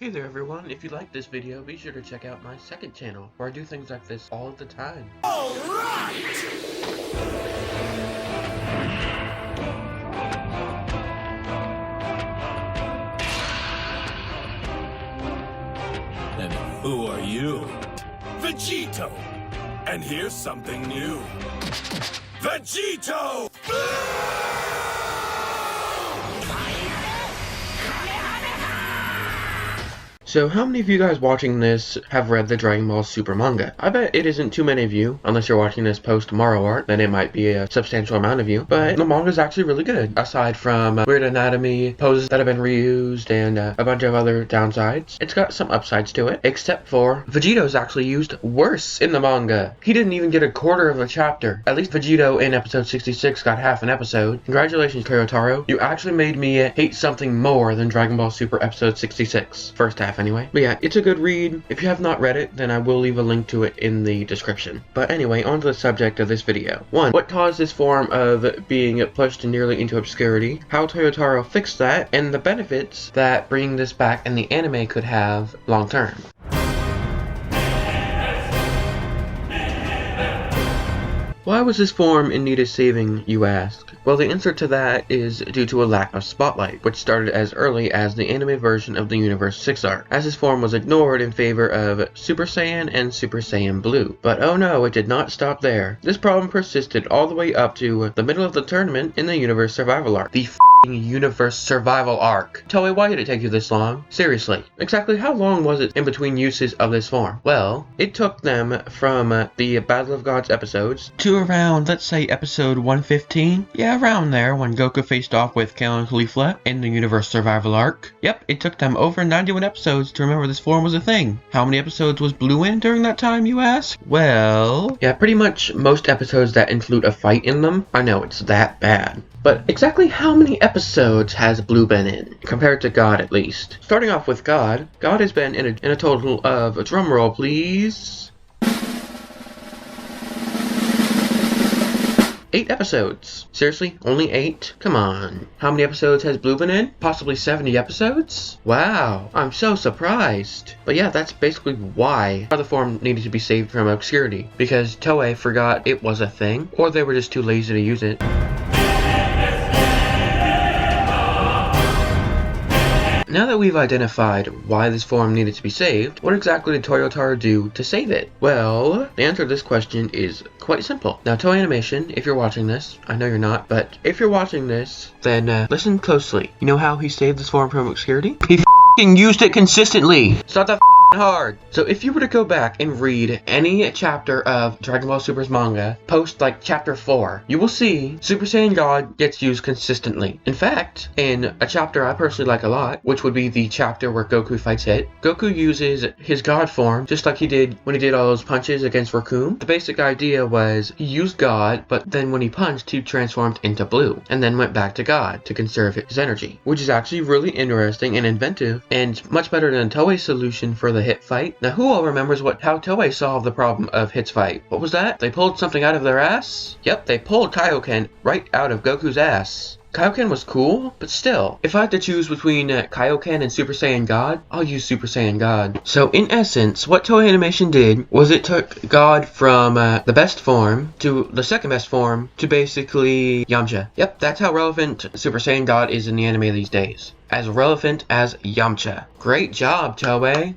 Hey there everyone, if you like this video, be sure to check out my second channel, where I do things like this all the time. Alright! And who are you? Vegito! And here's something new. Vegito! So how many of you guys watching this have read the Dragon Ball Super manga? I bet it isn't too many of you, unless you're watching this post Tomorrow art, then it might be a substantial amount of you, but the manga is actually really good. Aside from weird anatomy, poses that have been reused, and a bunch of other downsides, it's got some upsides to it, except for Vegito's actually used worse in the manga. He didn't even get a quarter of a chapter. At least Vegito in episode 66 got half an episode. Congratulations, Toyotaro. You actually made me hate something more than Dragon Ball Super episode 66. First half anyway. But yeah, it's a good read. If you have not read it, then I will leave a link to it in the description. But anyway, on to the subject of this video. 1. What caused this form of being pushed nearly into obscurity, how Toyotaro fixed that, and the benefits that bringing this back in the anime could have long term. Why was this form in need of saving, you ask? Well, the answer to that is due to a lack of spotlight, which started as early as the anime version of the Universe 6 arc, as this form was ignored in favor of Super Saiyan and Super Saiyan Blue. But oh no, it did not stop there. This problem persisted all the way up to the middle of the tournament in the Universe Survival arc. The Universe Survival arc. Toei, why did it take you this long? Seriously. Exactly how long was it in between uses of this form? Well, it took them from the Battle of Gods episodes to around, let's say, episode 115? Yeah, around there, when Goku faced off with Kale and Caulifla in the Universe Survival arc. Yep, it took them over 91 episodes to remember this form was a thing. How many episodes was Blue in during that time, you ask? Well, yeah, pretty much most episodes that include a fight in them. I know, it's that bad. But exactly how many episodes has Blue been in, compared to God at least? Starting off with God has been in a total of, drumroll please, 8 episodes. Seriously? Only 8? Come on. How many episodes has Blue been in? Possibly 70 episodes? Wow. I'm so surprised. But yeah, that's basically why the form needed to be saved from obscurity. Because Toei forgot it was a thing, or they were just too lazy to use it. Now that we've identified why this form needed to be saved, what exactly did Toyotaro do to save it? Well, the answer to this question is quite simple. Now, Toei Animation, if you're watching this, I know you're not, but if you're watching this, then listen closely. You know how he saved this form from obscurity? He f***ing used it consistently! It's not that hard. So if you were to go back and read any chapter of Dragon Ball Super's manga, post like chapter 4, you will see Super Saiyan God gets used consistently. In fact, in a chapter I personally like a lot, which would be the chapter where Goku fights Hit, Goku uses his God form just like he did when he did all those punches against Raccoon. The basic idea was he used God, but then when he punched, he transformed into Blue, and then went back to God to conserve his energy, which is actually really interesting and inventive, and much better than Toei's solution for the Hit fight. Now, who all remembers how Toei solved the problem of Hit's fight? What was that? They pulled something out of their ass? Yep, they pulled Kaioken right out of Goku's ass. Kaioken was cool, but still, if I had to choose between Kaioken and Super Saiyan God, I'll use Super Saiyan God. So in essence, what Toei Animation did was it took God from the best form to the second best form to basically Yamcha. Yep, that's how relevant Super Saiyan God is in the anime these days. As relevant as Yamcha. Great job, Toei.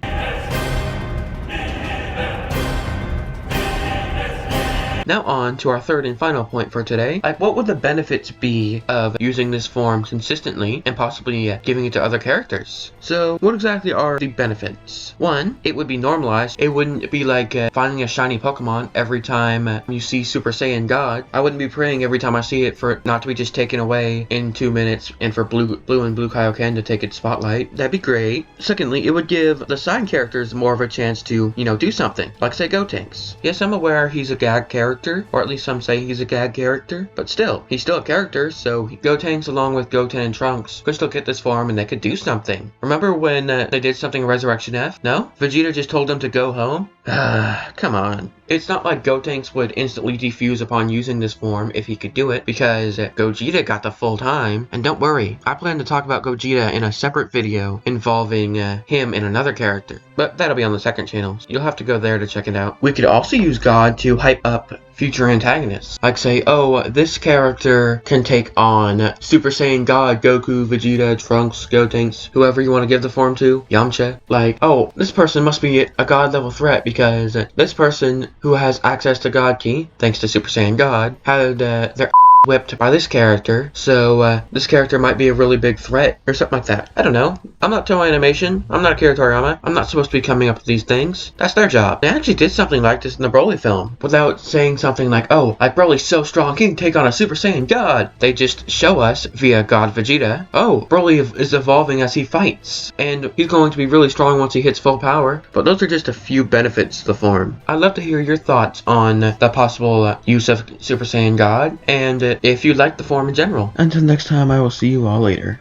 Now on to our third and final point for today. What would the benefits be of using this form consistently and possibly giving it to other characters? So what exactly are the benefits? 1, it would be normalized. It wouldn't be like finding a shiny Pokemon every time you see Super Saiyan God. I wouldn't be praying every time I see it for it not to be just taken away in 2 minutes and for Blue and Blue Kaioken to take its spotlight. That'd be great. Secondly, it would give the side characters more of a chance to, do something. Like say Gotenks. Yes, I'm aware he's a gag character, character, or at least some say he's a gag character, but still, he's still a character, so Gotenks along with Goten and Trunks could still get this form and they could do something. Remember when they did something in Resurrection F? No? Vegeta just told them to go home? Come on. It's not like Gotenks would instantly defuse upon using this form if he could do it, because Gogeta got the full time. And don't worry, I plan to talk about Gogeta in a separate video involving him and another character. But that'll be on the second channel, so you'll have to go there to check it out. We could also use God to hype up future antagonists. Like say, oh, this character can take on Super Saiyan God, Goku, Vegeta, Trunks, Gotenks, whoever you want to give the form to, Yamcha. Like, oh, this person must be a God level threat because this person who has access to God Ki, thanks to Super Saiyan God, had their whipped by this character, so this character might be a really big threat, or something like that. I don't know. I'm not Toei Animation. I'm not Akira Toriyama. I'm not supposed to be coming up with these things. That's their job. They actually did something like this in the Broly film, without saying something like, oh, like Broly's so strong, he can take on a Super Saiyan God. They just show us, via God Vegeta, oh, Broly is evolving as he fights, and he's going to be really strong once he hits full power. But those are just a few benefits to the form. I'd love to hear your thoughts on the possible use of Super Saiyan God, and if you like the form in general. Until next time, I will see you all later.